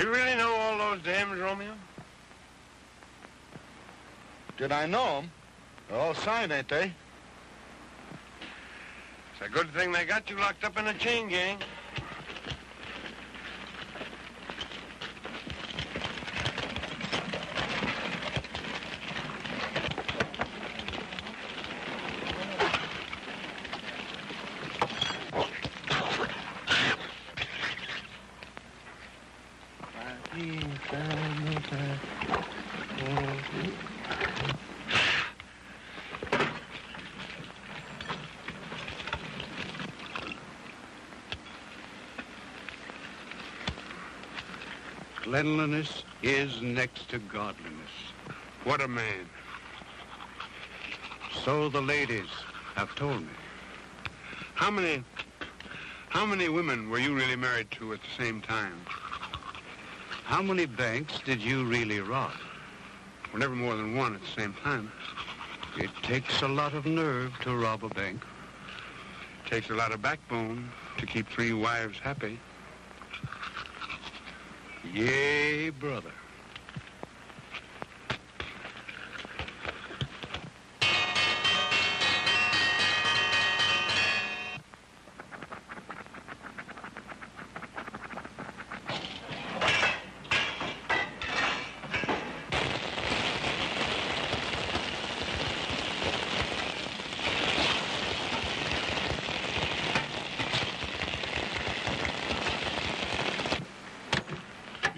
You really know all those dames, Romeo? Did I know them? They're all signed, ain't they? It's a good thing they got you locked up in a chain gang. Cleanliness is next to godliness. What a man. So the ladies have told me. How many women were you really married to at the same time? How many banks did you really rob? Well, never more than one at the same time. It takes a lot of nerve to rob a bank. It takes a lot of backbone to keep 3 wives happy. Yay, brother.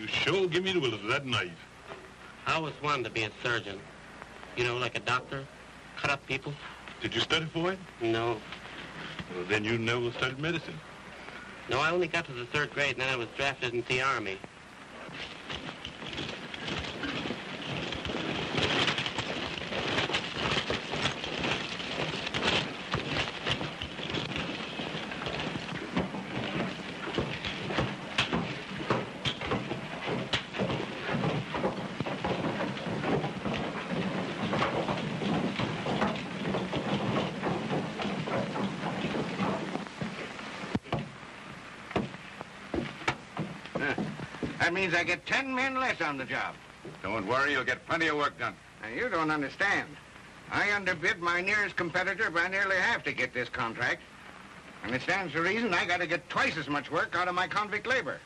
Sure, give me the will of that knife. I always wanted to be a surgeon. You know, like a doctor. Cut up people. Did you study for it? No. Well, then you never studied medicine. No, I only got to the 3rd grade, and then I was drafted into the Army. That means I get 10 men less on the job. Don't worry, you'll get plenty of work done. Now, you don't understand. I underbid my nearest competitor by nearly half to get this contract. And it stands to reason I got to get twice as much work out of my convict labor.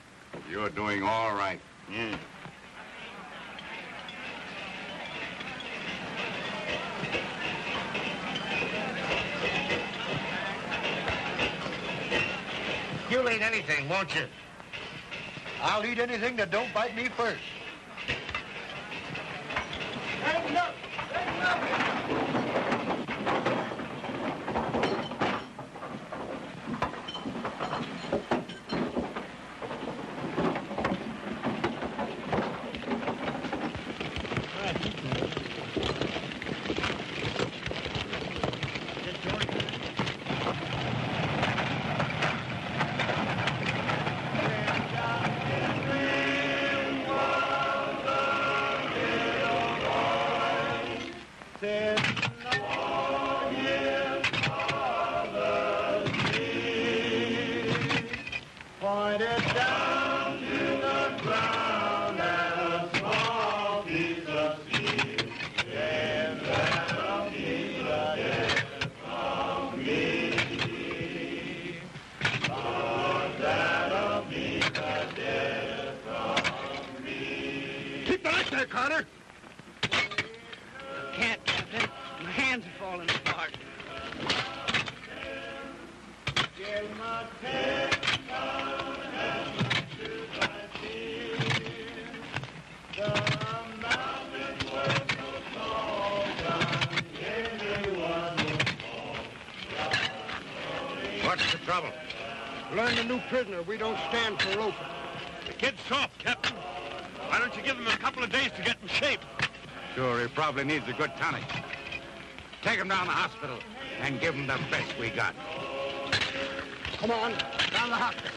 You're doing all right. Yeah. You'll eat anything, won't you? I'll eat anything that don't bite me first. Tighten up! Tighten up! Carter? Can't, Captain. My hands are falling apart. What's the trouble? Learn a new prisoner. We don't stand for loafing. The kid's soft, Captain. Why don't you give him a couple of days to get in shape? Sure, he probably needs a good tonic. Take him down to the hospital and give him the best we got. Come on, down the hospital.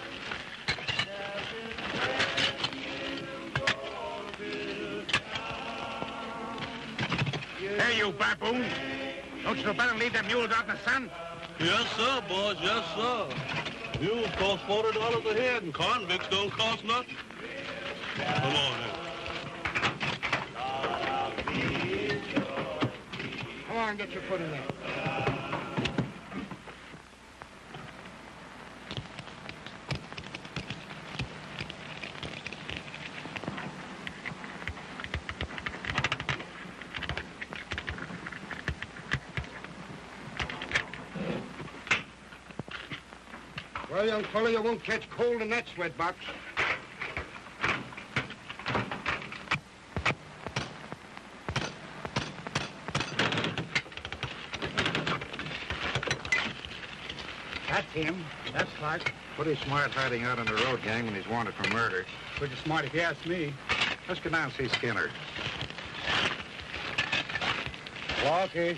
Hey, you baboon. Don't you know better than leave them mules out in the sun? Yes, sir, boss. Yes, sir. Mules cost $40 a head, and convicts don't cost nothing. Come on now. Come on, get your foot in there. Well, young fella, you won't catch cold in that sweat box. That's him. That's Clark. Pretty smart hiding out on the road, gang, when he's wanted for murder. Pretty smart if you ask me. Let's go down and see Skinner. Okay.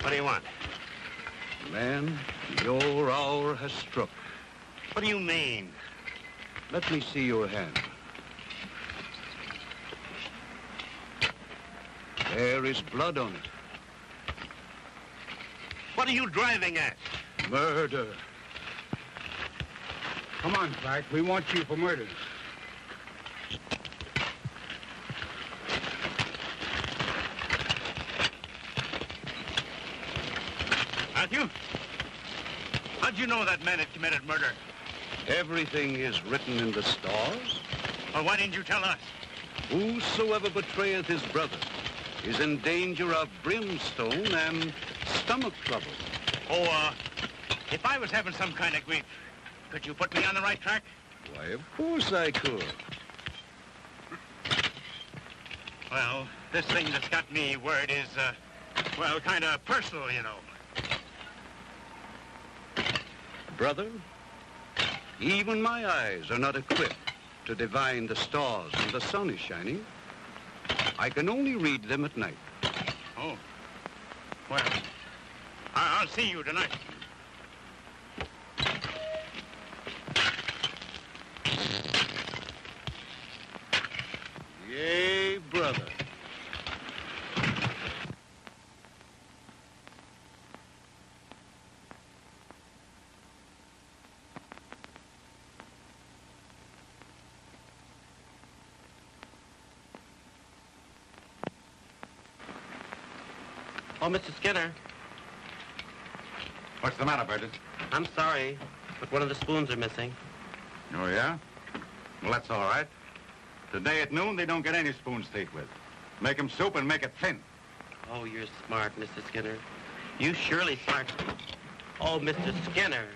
What do you want? Man, your hour has struck. What do you mean? Let me see your hand. There is blood on it. What are you driving at? Murder. Come on, Clark. We want you for murder. Matthew? How'd you know that man had committed murder? Everything is written in the stars. Well, why didn't you tell us? Whosoever betrayeth his brother is in danger of brimstone and stomach trouble. Oh, if I was having some kind of grief, could you put me on the right track? Why, of course I could. Well, this thing that's got me worried is, well, kind of personal, you know. Brother, even my eyes are not equipped to divine the stars when the sun is shining. I can only read them at night. Oh. Well, I'll see you tonight. Yea, brother. Oh, Mr. Skinner, What's the matter, Burgess? I'm sorry, but one of the spoons are missing. Oh, yeah? Well, that's all right. Today at noon, they don't get any spoons to eat with. Make 'em soup and make it thin. Oh, you're smart, Mr. Skinner. You surely smart. Oh, Mr. Skinner.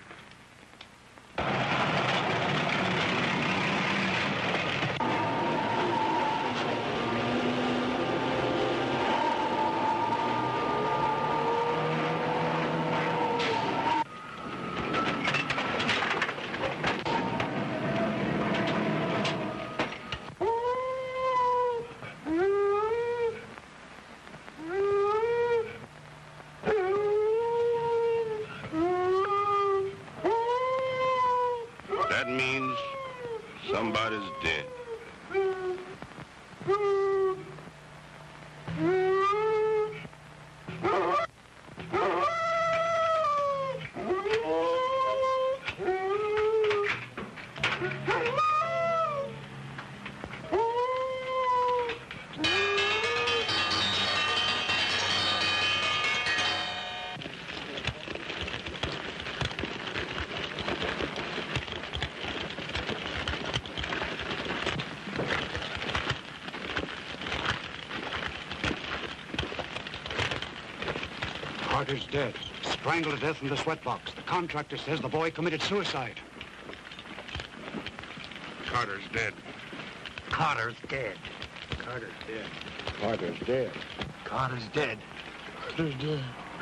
That means somebody's dead. Carter's dead. Strangled to death in the sweat box. The contractor says the boy committed suicide. Carter's dead. Carter's dead. Carter's dead. Carter's dead. Carter's dead.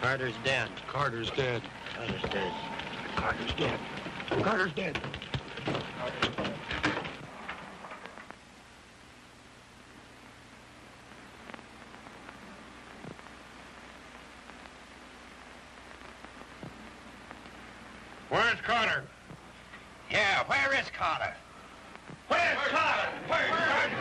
Carter's dead. Carter's dead. Carter's dead. Carter's dead. Carter's dead. Where's Carter? Yeah, where is Carter? Where's Carter? Where's Carter?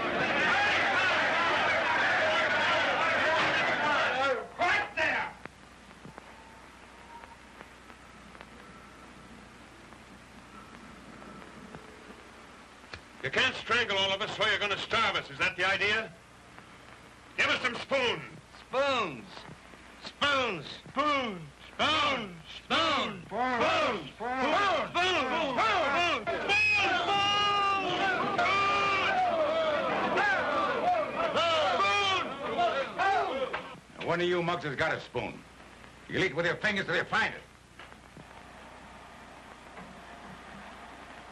You can't strangle all of us, so you're going to starve us. Is that the idea? Give us some spoons. Spoons. Spoons. Spoons. Spoons. Spoons. Spoons. Spoons. One of you mugs has got a spoon. You'll eat with your fingers till you find it.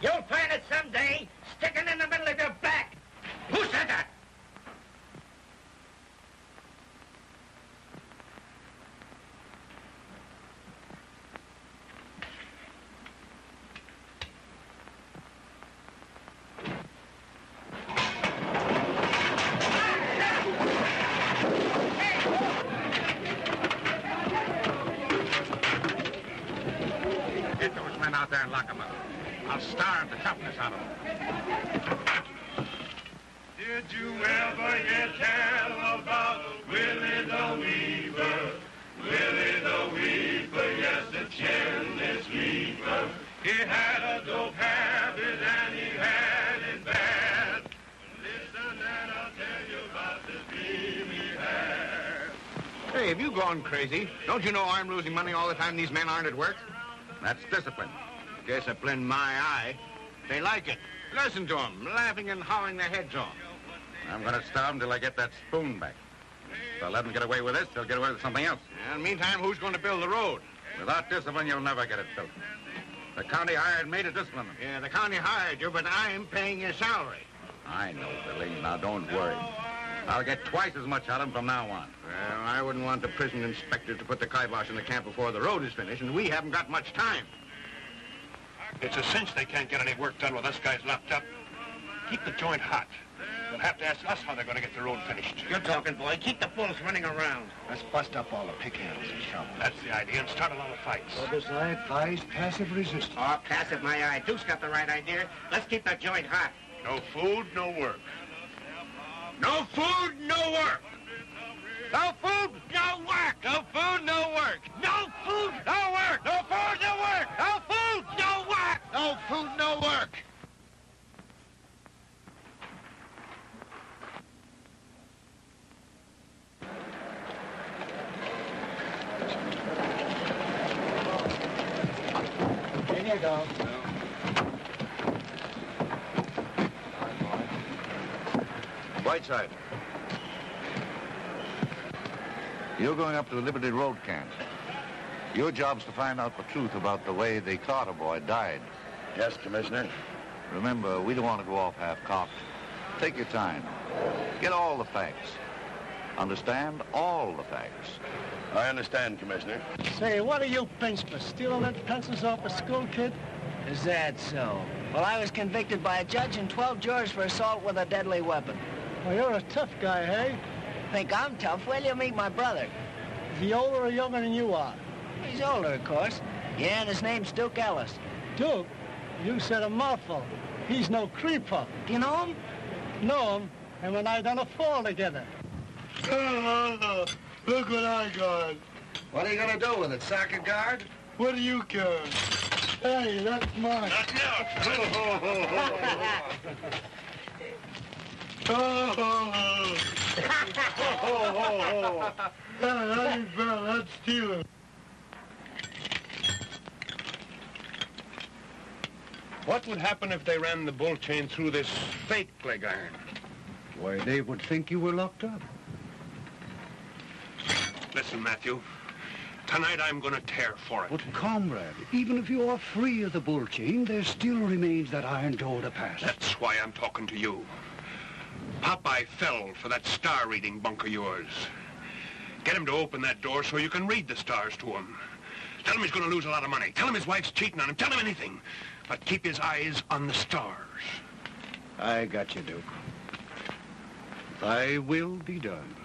You'll find it someday, sticking in the middle of your back. Who said that? Get those men out there and lock them up. I'll starve the toughness out of them. Did you ever hear tell about Willie the Weaver? Willie the Weaver, yes, the chinless reaper. He had a dope habit and he had it bad. Listen and I'll tell you about the dream he had. Hey, have you gone crazy? Don't you know I'm losing money all the time these men aren't at work? That's discipline. Discipline my eye. They like it. Listen to them, laughing and howling their heads off. I'm going to starve them till I get that spoon back. If I let them get away with this, they'll get away with something else. And meantime, who's going to build the road? Without discipline, you'll never get it built. The county hired me to discipline them. Yeah, the county hired you, but I'm paying your salary. I know, Billy. Now, don't worry. I'll get twice as much out of them from now on. Well, I wouldn't want the prison inspector to put the kibosh in the camp before the road is finished, and we haven't got much time. It's a cinch they can't get any work done with us guys locked up. Keep the joint hot. They'll have to ask us how they're going to get the road finished. Good talking, boy. Keep the bulls running around. Let's bust up all the pickhands and shovel. That's the idea, and start a lot of fights. Others advise passive resistance. Oh, passive my eye. Duke's got the right idea. Let's keep the joint hot. No food, no work. No food, no work. No food, no work. No food, no work. No food, no work. No food, no work. No food, no work. No food, no work. Here you go. Whiteside. You're going up to the Liberty Road camp. Your job's to find out the truth about the way the Carter boy died. Yes, Commissioner. Remember, we don't want to go off half-cocked. Take your time. Get all the facts. Understand? All the facts. I understand, Commissioner. Say, what are you pinched for? Stealing lead pencils off a school kid? Is that so? Well, I was convicted by a judge and 12 jurors for assault with a deadly weapon. Well, you're a tough guy, hey? Think I'm tough? Well, you meet my brother. Is he older or younger than you are? He's older, of course. Yeah, and his name's Duke Ellis. Duke? You said a mouthful. He's no creeper. Do you know him? Know him, and when I done a fall together. Look what I got. What are you going to do with it, socket guard? What do you care? Hey, that's mine. That ain't fair. That's stealing. What would happen if they ran the bull chain through this fake leg iron? Why, they would think you were locked up. Listen, Matthew. Tonight I'm going to tear for it. But, comrade, even if you are free of the bull chain, there still remains that iron door to pass. That's why I'm talking to you. Popeye fell for that star-reading bunk of yours. Get him to open that door so you can read the stars to him. Tell him he's going to lose a lot of money. Tell him his wife's cheating on him. Tell him anything. But keep his eyes on the stars. I got you, Duke. Thy will be done.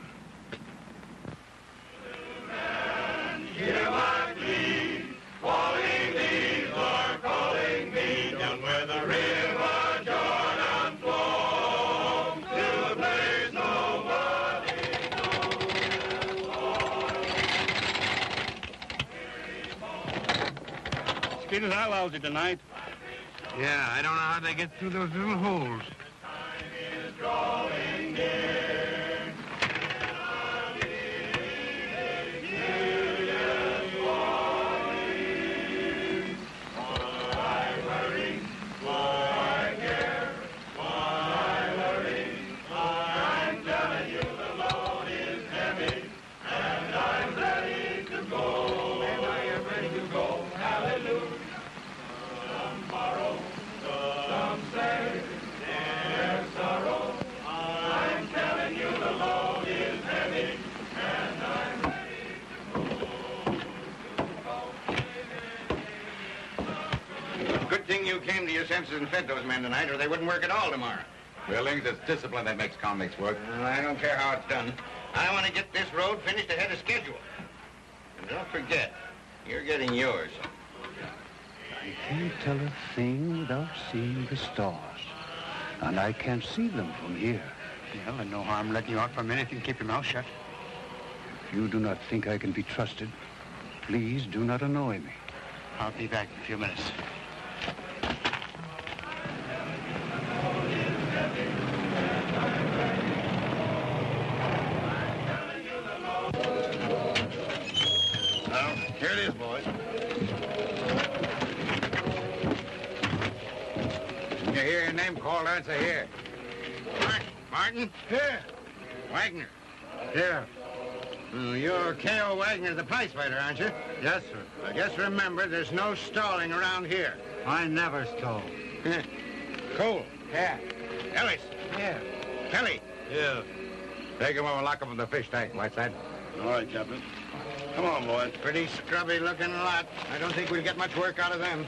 Hear my plea, calling thee, Lord, calling me, down where the river Jordan flows, to a place nobody Skeeter's I lousy tonight. Yeah, I don't know how they get through those little holes. drawing near. Serious warning. Why worry? Why care? Why worry? I'm telling you the load is heavy, and I'm ready to go. And I am ready to go. Hallelujah. Tomorrow, some say there's sorrow. I'm telling you the load is heavy, and I'm ready to go. Good thing you came to your senses and fed those men tonight, or they wouldn't work at all tomorrow. Billings, it's discipline that makes convicts work. I don't care how it's done. I want to get this road finished ahead of schedule. And don't forget, you're getting yours. I can't tell a thing without seeing the stars. And I can't see them from here. Well, and no harm letting you out for a minute and keep your mouth shut. If you do not think I can be trusted, please do not annoy me. I'll be back in a few minutes. Well, here it is, boys. When you hear your name called, answer here. Martin? Here. Wagner. Here. You're K.O. Wagner, the prize fighter, aren't you? Yes, sir. Just remember, there's no stalling around here. I never stole. Cole. Yeah. Ellis. Yeah. Kelly. Yeah. Take him over and lock him in the fish tank, Whiteside. All right, Captain. Come on, boys. Pretty scrubby looking lot. I don't think we'll get much work out of them.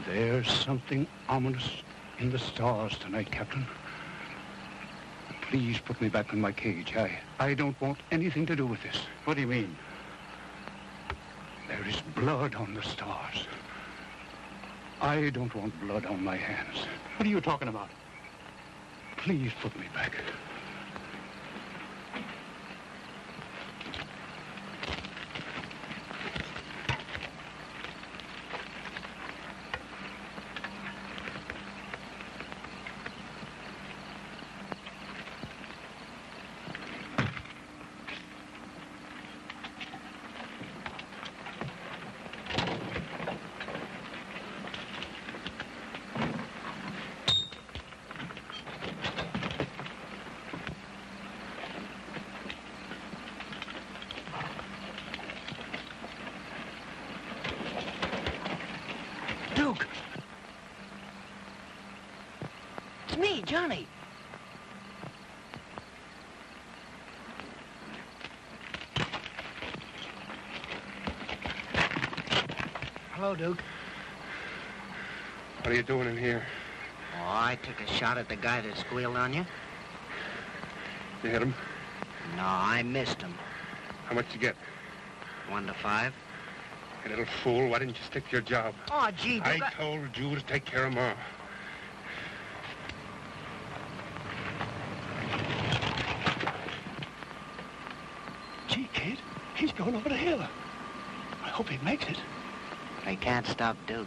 There's something ominous in the stars tonight, Captain. Please put me back in my cage. I don't want anything to do with this. What do you mean? There is blood on the stars. I don't want blood on my hands. What are you talking about? Please put me back. Duke! It's me, Johnny. Hello, Duke. What are you doing in here? Oh, I took a shot at the guy that squealed on you. You hit him? No, I missed him. How much you get? 1 to 5. You little fool, why didn't you stick to your job? Oh, gee, Duke, I told you to take care of Ma. Gee, kid, he's going over the hill. I hope he makes it. I can't stop Duke.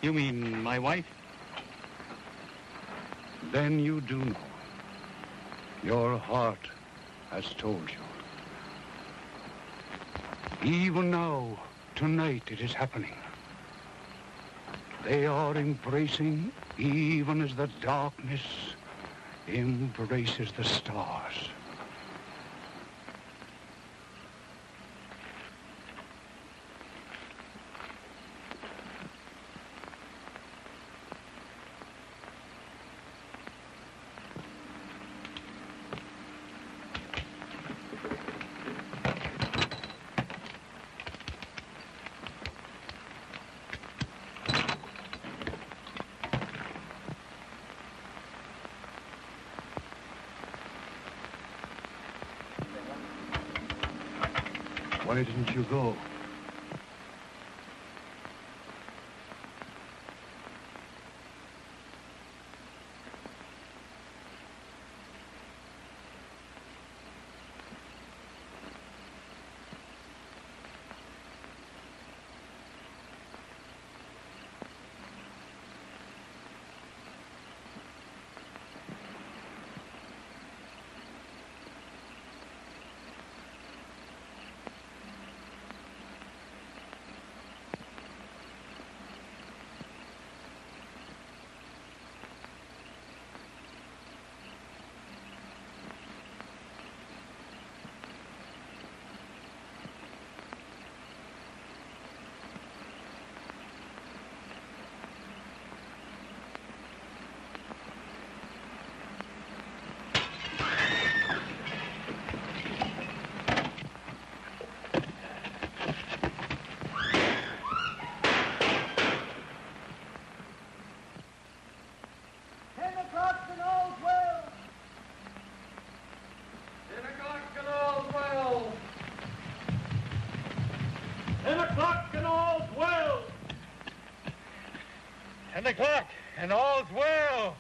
You mean my wife? Then you do know. Your heart has told you. Even now, tonight, it is happening. They are embracing even as the darkness embraces the stars. Why didn't you go? O'clock, and all's well.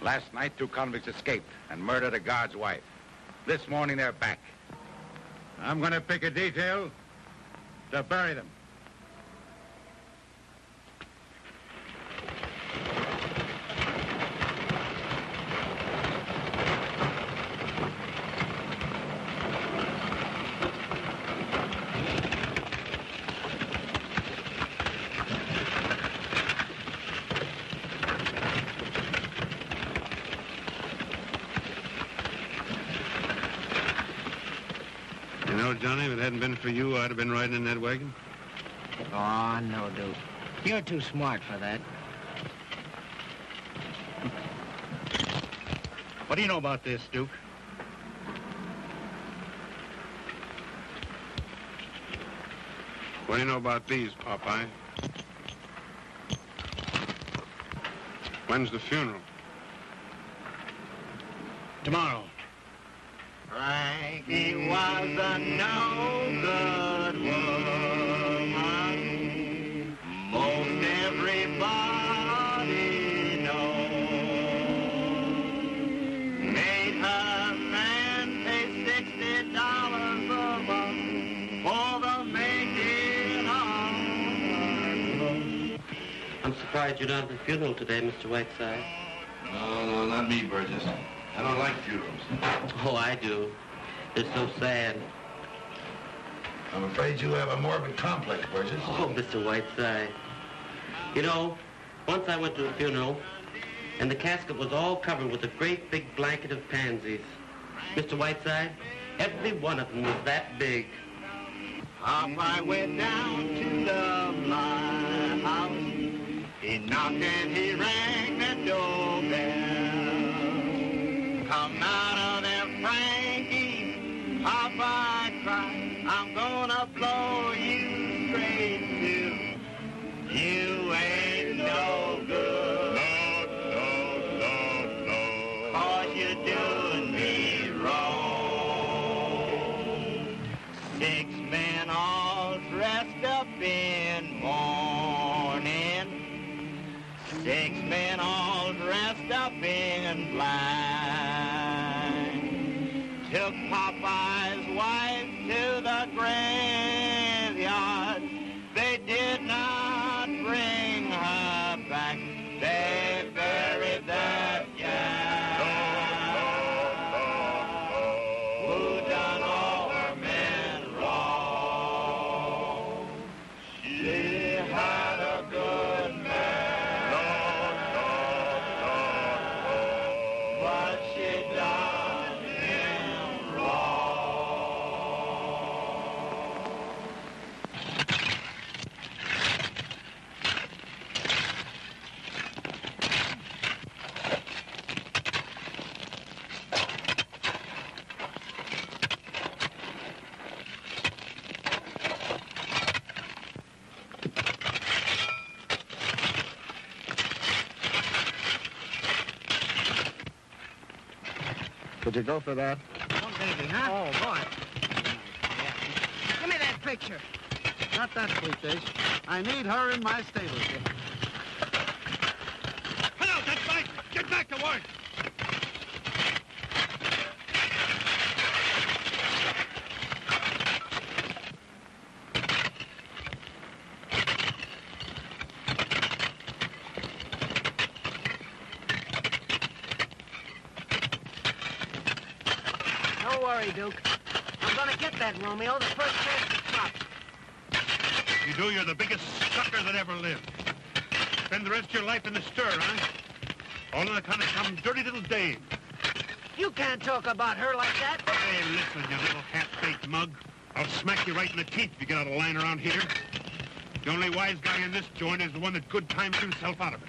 Last night, 2 convicts escaped and murdered a guard's wife. This morning, they're back. I'm going to pick a detail to bury them. You know, Johnny, if it hadn't been for you, I'd have been riding in that wagon. Oh, no, Duke. You're too smart for that. What do you know about this, Duke? What do you know about these, Popeye? When's the funeral? Tomorrow. Frankie was a no-good woman. Most everybody knows. Made her man pay $60 a month for the making of her clothes. I'm surprised you're not at the funeral today, Mr. Whiteside. No, not me, Burgess. I don't like funerals. Oh, I do. It's so sad. I'm afraid you have a morbid complex, Burgess. Oh, Mr. Whiteside. You know, once I went to a funeral, and the casket was all covered with a great big blanket of pansies. Mr. Whiteside, every one of them was that big. Popeye went down to the my house. He knocked and he rang the doorbell. I'm gonna blow you straight to. You ain't no good. No. 'Cause you're doing me wrong. 6 men all dressed up in mourning. 6 men all dressed up in black. Took Popeye's wife to the graveyard. They did not bring her back. They buried that gal who done all her men wrong. She had a good man, but she done him wrong. Could you go for that? Oh, baby, huh? Oh, boy. Give me that picture. Not that, Cletus. I need her in my stables. Hello, that's right. Get back to work. Don't worry, Duke. I'm gonna get that Romeo the first chance it pops. You do, you're the biggest sucker that ever lived. Spend the rest of your life in the stir, huh? All on account of some dirty little dame. You can't talk about her like that. Hey, listen, you little half-baked mug. I'll smack you right in the teeth if you get out of line around here. The only wise guy in this joint is the one that good times himself out of it.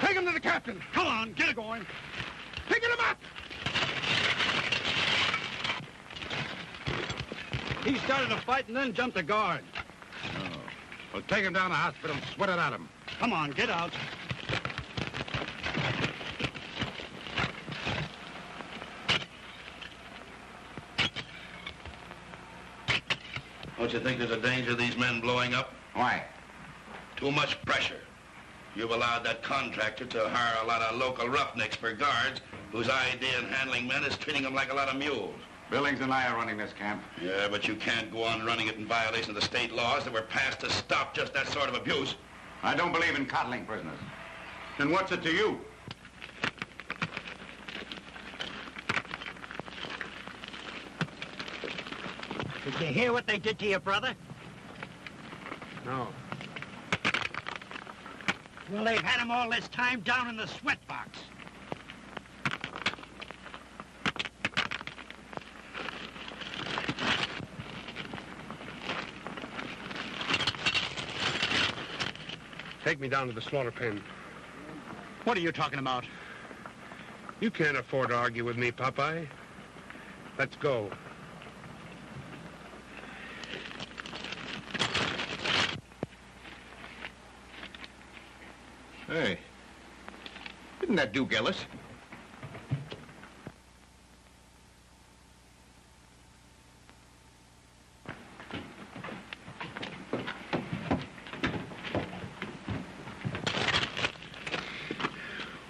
Take him to the captain. Come on, get it going. Picking him up. He started a fight and then jumped a guard. Oh. Well, take him down to the hospital and sweat it at him. Come on, get out. Don't you think there's a danger of these men blowing up? Why? Too much pressure. You've allowed that contractor to hire a lot of local roughnecks for guards whose idea in handling men is treating them like a lot of mules. Billings and I are running this camp. Yeah, but you can't go on running it in violation of the state laws that were passed to stop just that sort of abuse. I don't believe in coddling prisoners. Then what's it to you? Did you hear what they did to your brother? No. Well, they've had him all this time down in the sweat box. Take me down to the slaughter pen. What are you talking about? You can't afford to argue with me, Popeye. Let's go. Hey, isn't that Duke Ellis?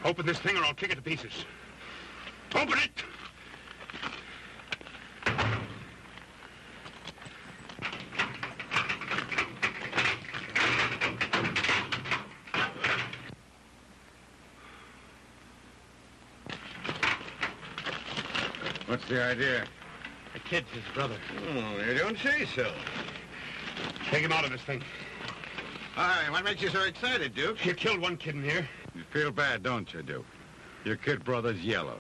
Open this thing or I'll kick it to pieces. Open it! What's the idea? The kid's his brother. Oh, you don't say so. Take him out of this thing. Hi, what makes you so excited, Duke? You killed one kid in here. You feel bad, don't you, Duke? Your kid brother's yellow.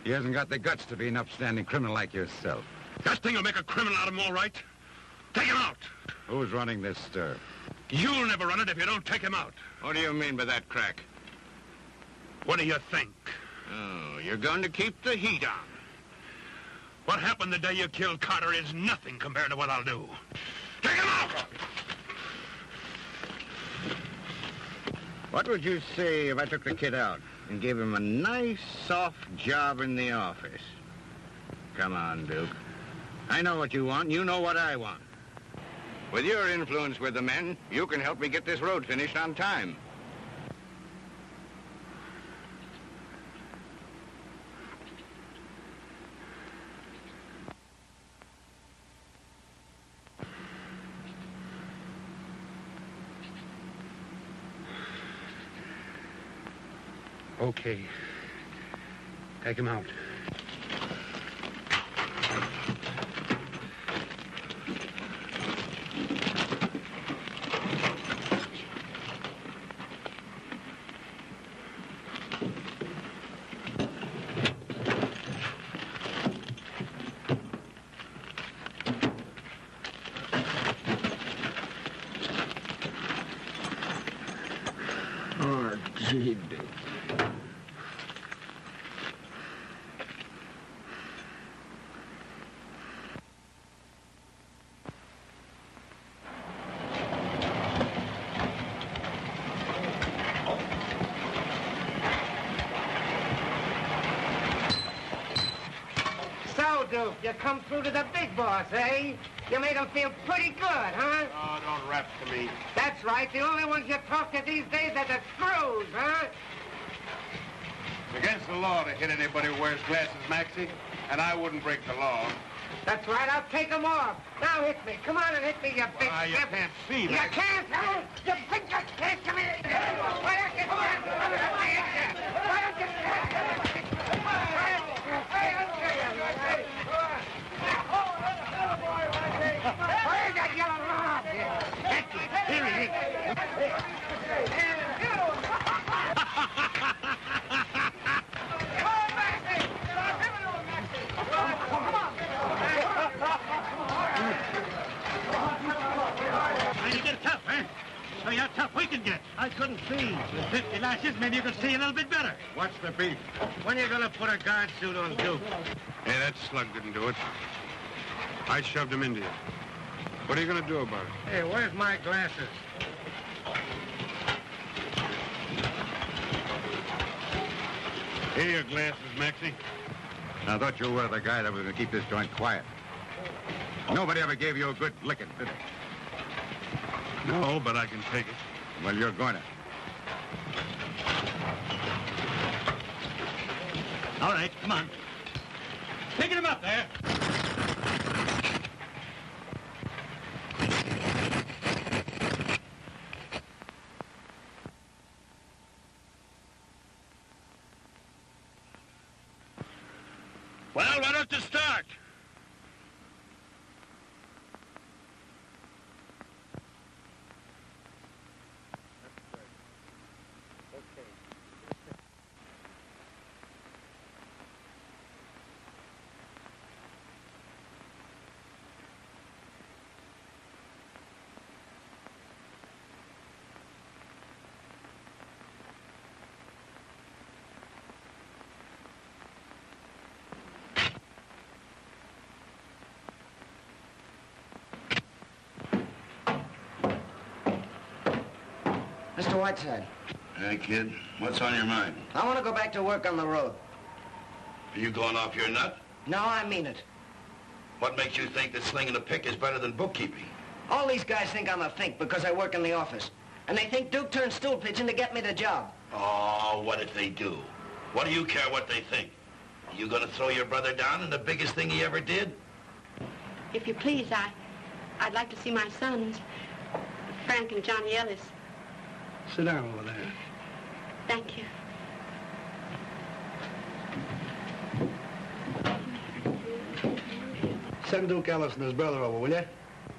He hasn't got the guts to be an upstanding criminal like yourself. That thing will make a criminal out of him, all right. Take him out. Who's running this stir? You'll never run it if you don't take him out. What do you mean by that, Crack? What do you think? Oh, you're going to keep the heat on. What happened the day you killed Carter is nothing compared to what I'll do. Take him out! What would you say if I took the kid out and gave him a nice, soft job in the office? Come on, Duke. I know what you want, and you know what I want. With your influence with the men, you can help me get this road finished on time. Okay. Take him out. Oh, gee, Duke. Duke, you come through to the big boss, eh? You made him feel pretty good, huh? Oh, don't rap to me. That's right. The only ones you talk to these days are the screws, huh? It's against the law to hit anybody who wears glasses, Maxie, and I wouldn't break the law. That's right. I'll take them off. Now hit me. Come on and hit me, you big You stiff. can't see, You Maxie. can't, huh? You think you can't? Come here. Why don't you come on? Why don't you? Where's that yellow rod? Here he is. Now you get tough, huh? Show you how tough we can get. I couldn't see. With 50 lashes, maybe you could see a little bit better. What's the beef? When are you going to put a guard suit on, Duke? Hey, that slug didn't do it. I shoved him into you. What are you going to do about it? Hey, where's my glasses? Here are your glasses, Maxie. I thought you were the guy that was going to keep this joint quiet. Nobody ever gave you a good licking, did they? No, but I can take it. Well, you're going to. All right, come on. Picking him up there. Well, why don't you start? Mr. Whiteside, Hey, kid, what's on your mind? I want to go back to work on the road. Are you going off your nut? No, I mean it. What makes you think that slinging a pick is better than bookkeeping? All these guys think I'm a fink because I work in the office. And they think Duke turned stool pigeon to get me the job. Oh, what if they do? What do you care what they think? You gonna throw your brother down in the biggest thing he ever did? If you please, I'd like to see my sons, Frank and Johnny Ellis. Sit down over there. Thank you. Send Duke Ellis and his brother over, will you?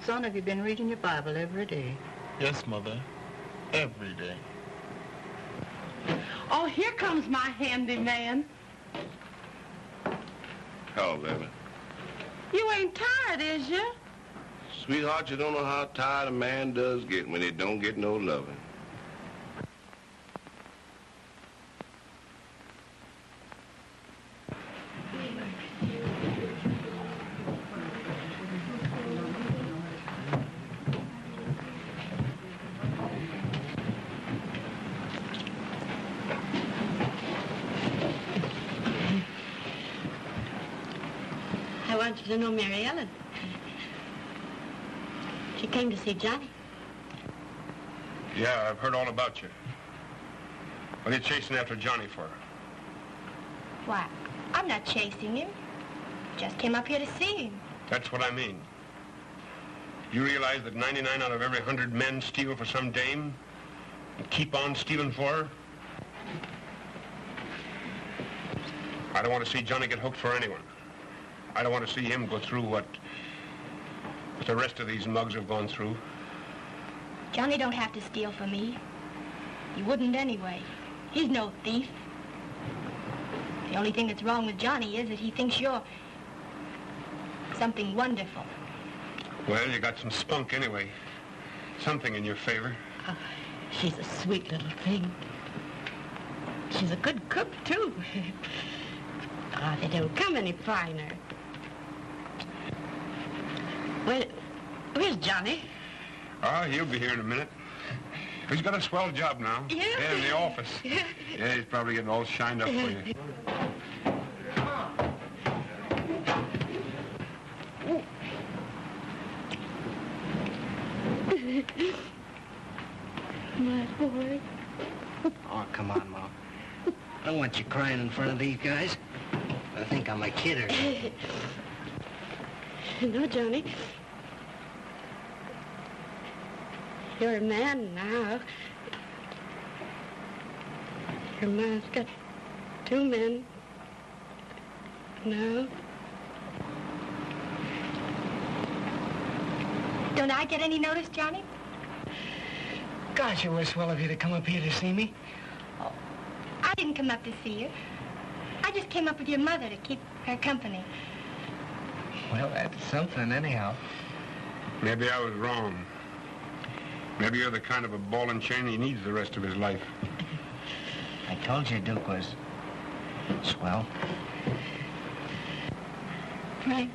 Son, have you been reading your Bible every day? Yes, Mother. Every day. Oh, here comes my handyman. Hello, baby. You ain't tired, is you? Sweetheart, you don't know how tired a man does get when he don't get no loving. I want you to know Mary Ellen. She came to see Johnny. Yeah, I've heard all about you. What are you chasing after Johnny for? Why, I'm not chasing him. Just came up here to see him. That's what I mean. You realize that 99 out of every 100 men steal for some dame and keep on stealing for her? I don't want to see Johnny get hooked for anyone. I don't want to see him go through what the rest of these mugs have gone through. Johnny don't have to steal for me. He wouldn't anyway. He's no thief. The only thing that's wrong with Johnny is that he thinks you're something wonderful. Well, you got some spunk anyway. Something in your favor. Oh, she's a sweet little thing. She's a good cook, too. They don't come any finer. Where's Johnny? Oh, he'll be here in a minute. He's got a swell job now. Yeah? Yeah, in the office. Yeah, he's probably getting all shined up for you. My boy. Oh, come on, Mom. I don't want you crying in front of these guys. I think I'm a kidder. No, Johnny. You're a man now. Your ma's got 2 men. No. Don't I get any notice, Johnny? Gosh, it was swell of you to come up here to see me. Oh, I didn't come up to see you. I just came up with your mother to keep her company. Well, that's something, anyhow. Maybe I was wrong. Maybe you're the kind of a ball and chain he needs the rest of his life. I told you Duke was swell. Frank,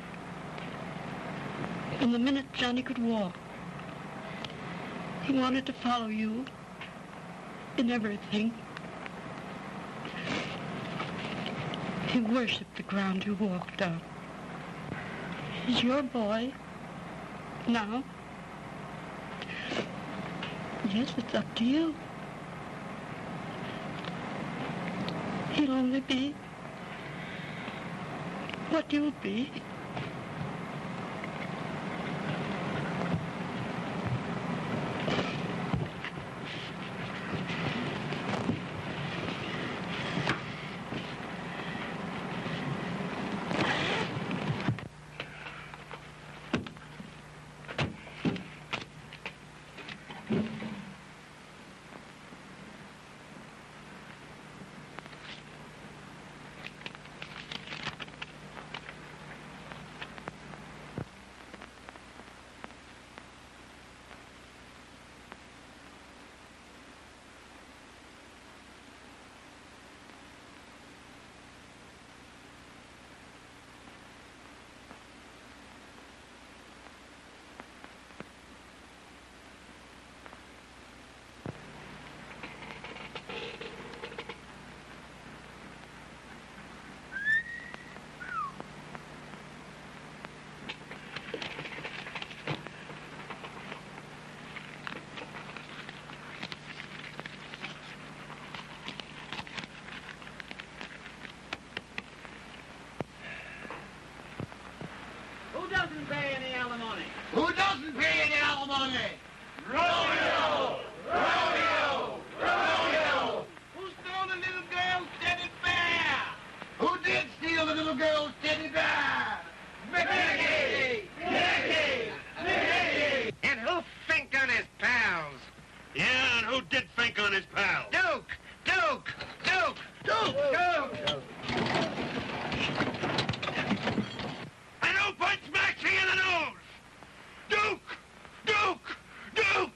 from the minute Johnny could walk, he wanted to follow you in everything. He worshipped the ground you walked on. He's your boy now. Yes, it's up to you. He'll only be what you'll be. doesn't pay any alimony? Who doesn't pay any alimony? Romeo! Romeo! Romeo! Who stole the little girl's teddy bear? Who did steal the little girl's teddy bear? Mickey! Mickey! Mickey! And who finked on his pals? who did think on his pal. Duke! Duke! Duke! Duke! Duke! And who punched Maxie in the nose? Duke! Duke! Duke!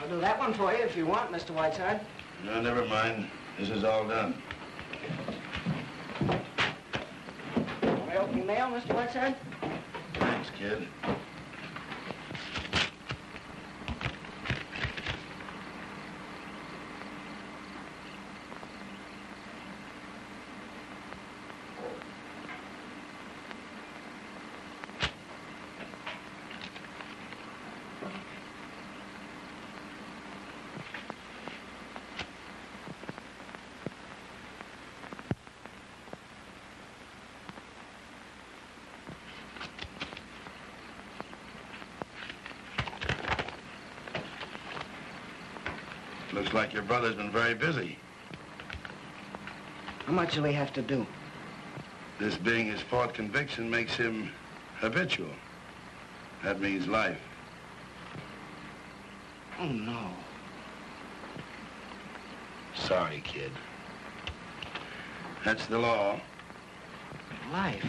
I'll do that one for you if you want, Mr. Whiteside. No, never mind. This is all done. May I open your mail, Mr. Whiteside? Thanks, kid. Looks like your brother's been very busy. How much will he have to do? This being his fourth conviction makes him habitual. That means life. Oh, no. Sorry, kid. That's the law. Life?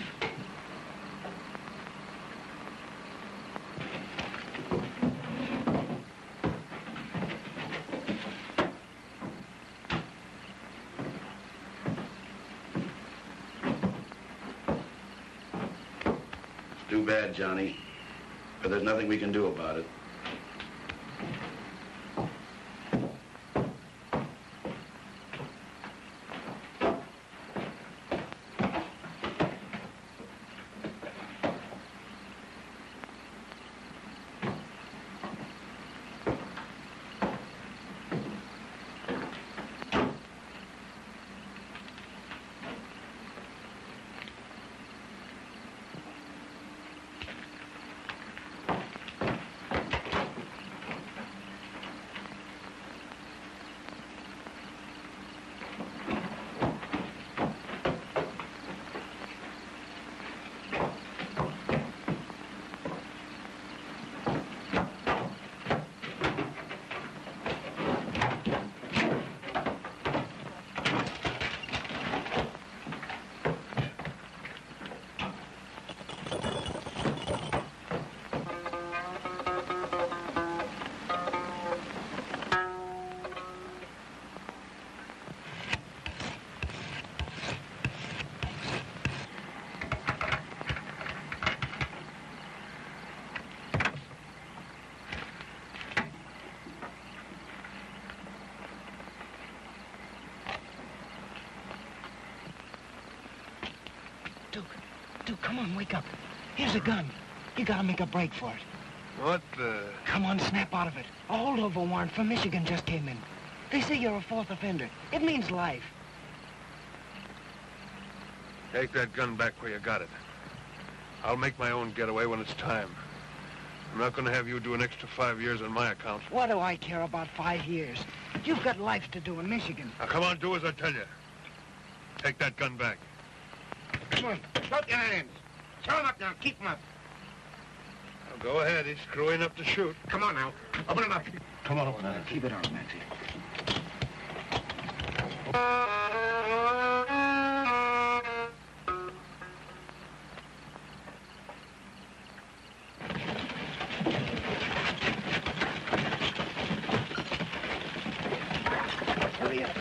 Too bad, Johnny. But there's nothing we can do about it. Duke, come on, wake up. Here's a gun. You gotta make a break for it. What the... Come on, snap out of it. A holdover warrant from Michigan just came in. They say you're a fourth offender. It means life. Take that gun back where you got it. I'll make my own getaway when it's time. I'm not going to have you do an extra 5 years on my account. What do I care about 5 years? You've got life to do in Michigan. Now, come on, do as I tell you. Take that gun back. Come on, drop your hands. Throw him up now, keep him up. Now, go ahead, he's screwing up to shoot. Come on now, open him up. Come on, open it. Keep it on, Maxie. Hurry up.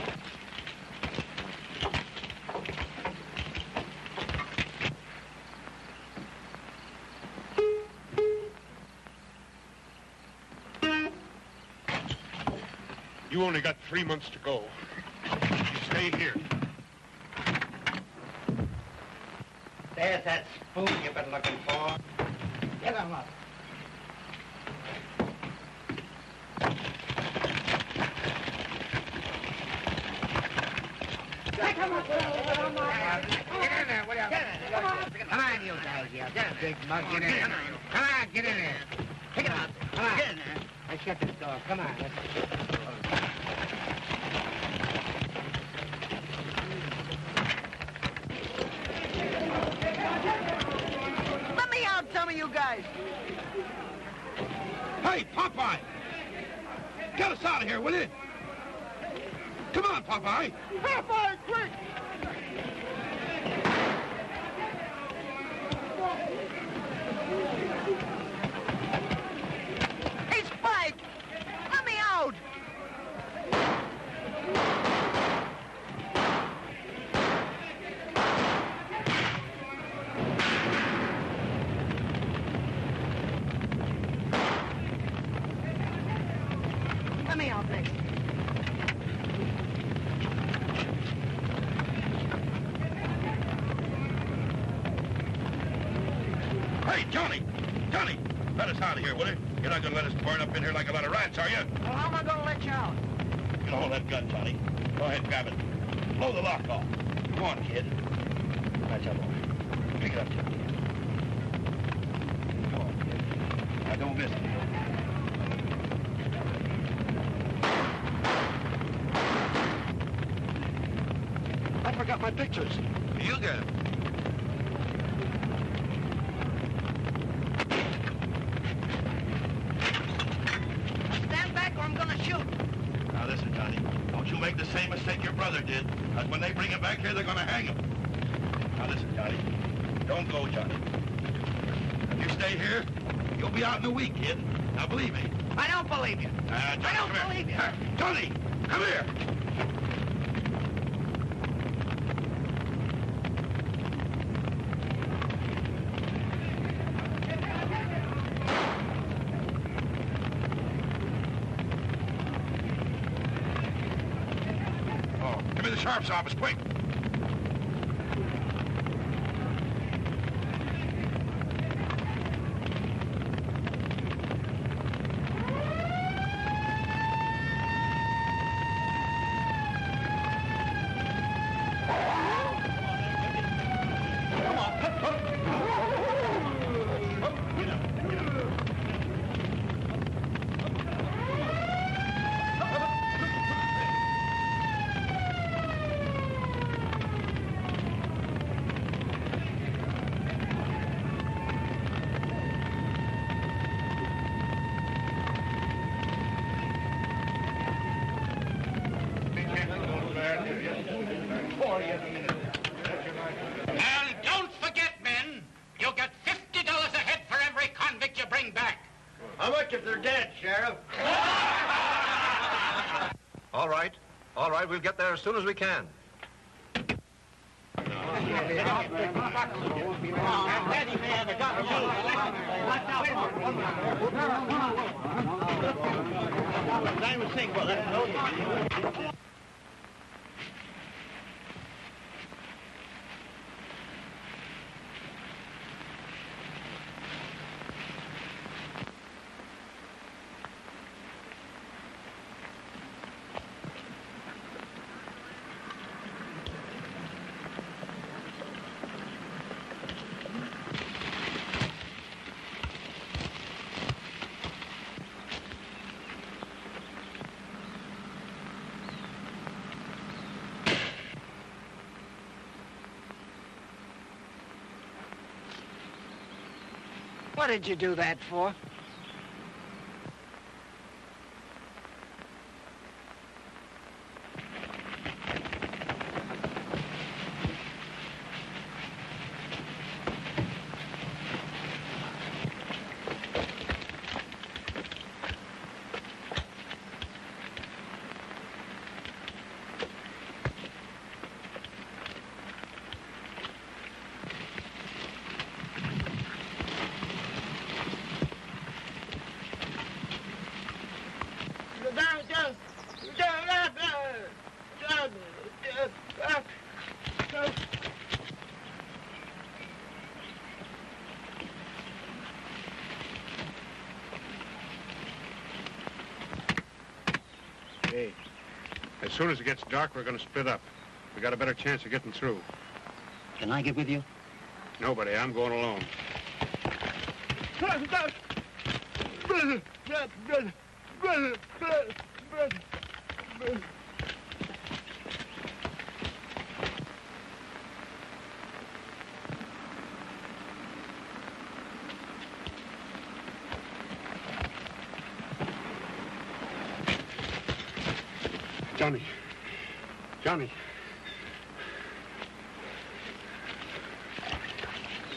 You only got 3 months to go. You stay here. There's that spoon you've been looking for. Get him up. Come on, you guys, you big mug, get in there. Come on, get in there. Pick it up. Come on. Get in there. Let's shut this door. Come on. Let me out, some of you guys. Hey, Popeye! Get us out of here, will you? Come on, Popeye! Popeye, quick! Hey, Spike! Let me out! Let me out, please. Hey, Johnny! Johnny! Let us out of here, will you? You're not gonna let us burn up in here like a lot of rats, are you? Well, how am I gonna let you out? You hold that gun, Johnny. Go ahead, grab it. Blow the lock off. Come on, kid. That's up, boy. Pick it up, Johnny. Come on, kid. Now, don't miss it. I forgot my pictures. You get it. Stand back or I'm gonna shoot. Now, listen, Johnny. Don't you make the same mistake your brother did. Because when they bring him back here, they're gonna hang him. Now, listen, Johnny. Don't go, Johnny. If you stay here, you'll be out in a week, kid. Now, believe me. I don't believe you. Johnny, I don't come here. believe you. Johnny, come here. Give me the sheriff's office, quick. And don't forget, men, you'll get $50 a head for every convict you bring back. How much if they're dead, Sheriff? All right. All right, we'll get there as soon as we can. What did you do that for? Hey, as soon as it gets dark, we're going to split up. We got a better chance of getting through. Can I get with you? Nobody. I'm going alone. Johnny. Johnny.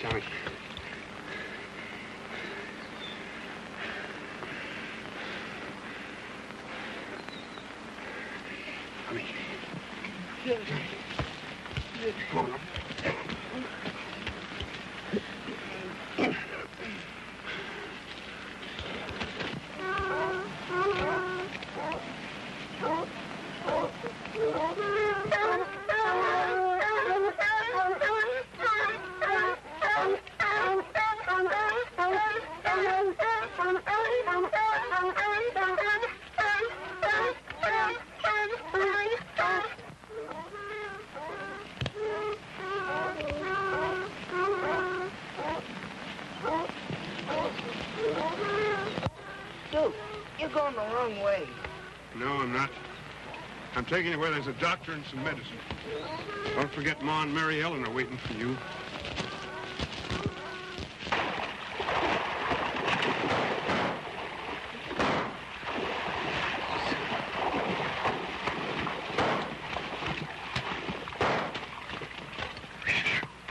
Johnny. Honey. Come on up. Duke, you're going the wrong way. No, I'm not. I'm taking you where there's a doctor and some medicine. Don't forget Ma and Mary Ellen are waiting for you.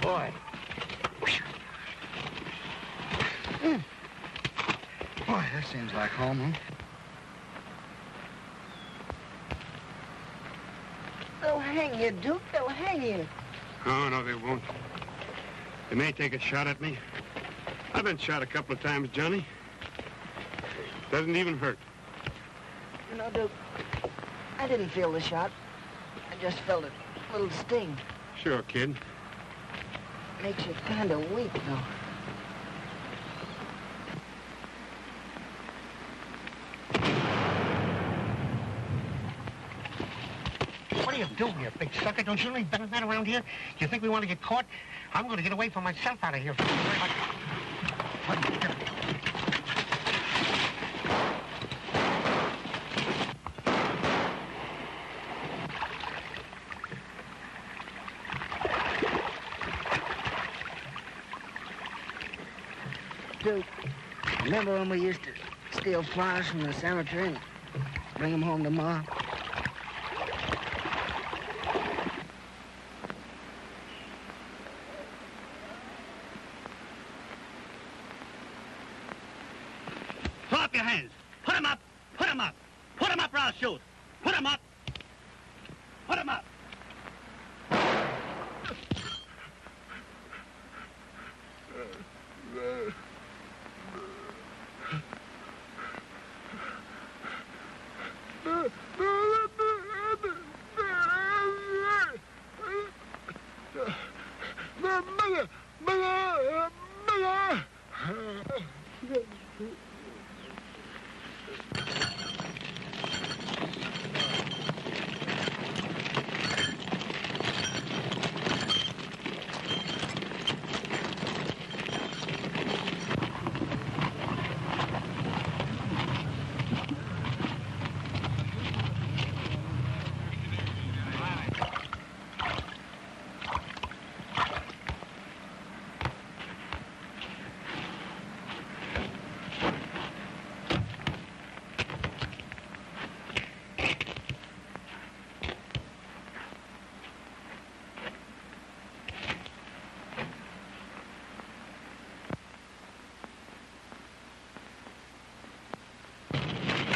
Boy. Boy, that seems like home, huh? They'll hang you, Duke. They'll hang you. Oh, no, they won't. They may take a shot at me. I've been shot a couple of times, Johnny. Doesn't even hurt. You know, Duke, I didn't feel the shot. I just felt a little sting. Sure, kid. Makes you kind of weak, though. What are you doing, you big sucker? Don't you know any better than that around here? You think we want to get caught? I'm going to get away from myself out of here. Duke, remember when we used to steal flowers from the cemetery and bring them home to Ma? Throw up your hands. Put them up. Put them up. Put them up or I'll shoot. Put them up. Put them up.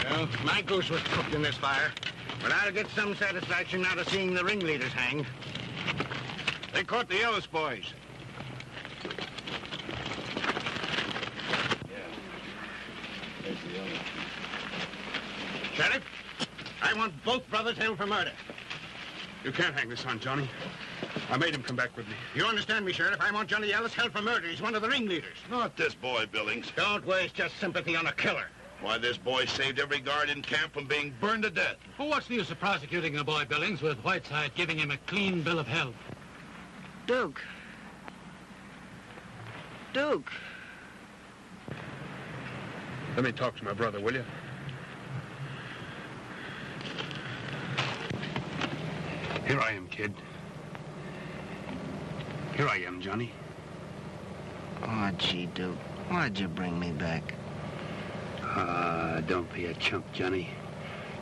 Well, my goose was cooked in this fire, but I'll get some satisfaction out of seeing the ringleaders hanged. They caught the Ellis boys. Sheriff, I want both brothers held for murder. You can't hang this on Johnny. I made him come back with me. You understand me, Sheriff? I want Johnny Ellis held for murder. He's one of the ringleaders. Not this boy, Billings. Don't waste your sympathy on a killer. Why, this boy saved every guard in camp from being burned to death. Well, what's the use of prosecuting the boy, Billings, with Whiteside giving him a clean bill of health? Duke. Duke. Let me talk to my brother, will you? Here I am, kid. Here I am, Johnny. Oh, gee, Duke. Why'd you bring me back? Don't be a chump, Johnny.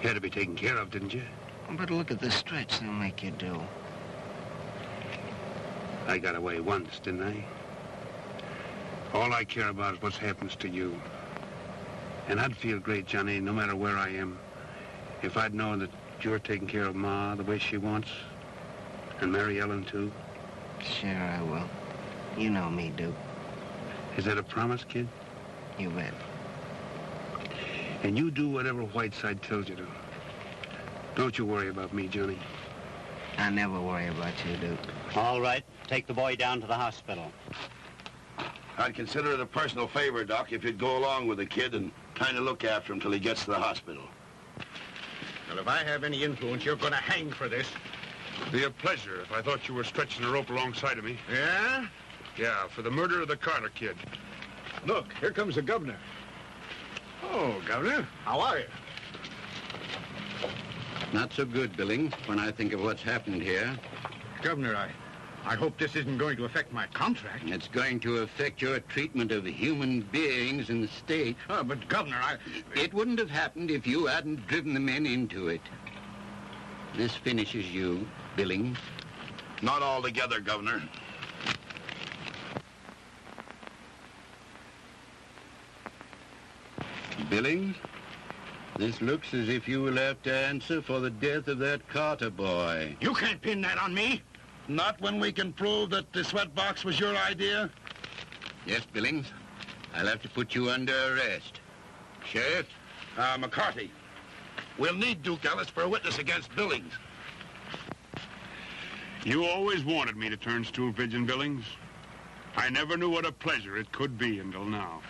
You had to be taken care of, didn't you? But look at the stretch they'll make you do. I got away once, didn't I? All I care about is what happens to you. And I'd feel great, Johnny, no matter where I am, if I'd known that you're taking care of Ma the way she wants. And Mary Ellen, too. Sure I will. You know me, Duke. Is that a promise, kid? You bet. And you do whatever Whiteside tells you to. Don't you worry about me, Johnny. I never worry about you, Duke. All right. Take the boy down to the hospital. I'd consider it a personal favor, Doc, if you'd go along with the kid and kind of look after him till he gets to the hospital. Well, if I have any influence, you're going to hang for this. It'd be a pleasure if I thought you were stretching a rope alongside of me. Yeah? Yeah, for the murder of the Carter kid. Look, here comes the governor. Oh, Governor, how are you? Not so good, Billings, when I think of what's happened here. Governor, I hope this isn't going to affect my contract. It's going to affect your treatment of human beings in the state. Oh, but, Governor, It wouldn't have happened if you hadn't driven the men into it. This finishes you, Billings. Not altogether, Governor. Billings, this looks as if you will have to answer for the death of that Carter boy. You can't pin that on me. Not when we can prove that the sweatbox was your idea? Yes, Billings. I'll have to put you under arrest. Sheriff? McCarthy. We'll need Duke Ellis for a witness against Billings. You always wanted me to turn stool pigeon, Billings. I never knew what a pleasure it could be until now.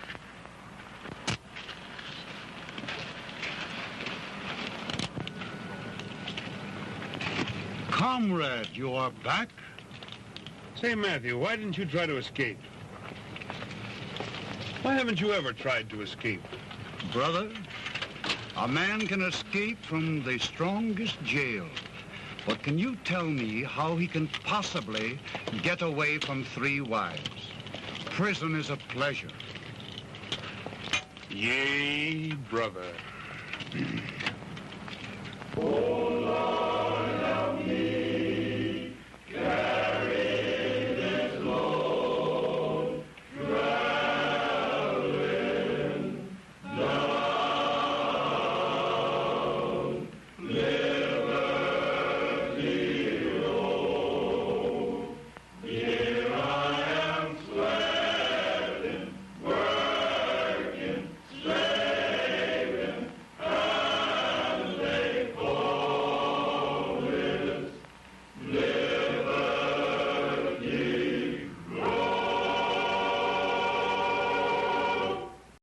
Comrade, you are back? Say, Matthew, why didn't you try to escape? Why haven't you ever tried to escape? Brother, a man can escape from the strongest jail. But can you tell me how he can possibly get away from 3 wives? Prison is a pleasure. Yea, brother. Oh, Lord.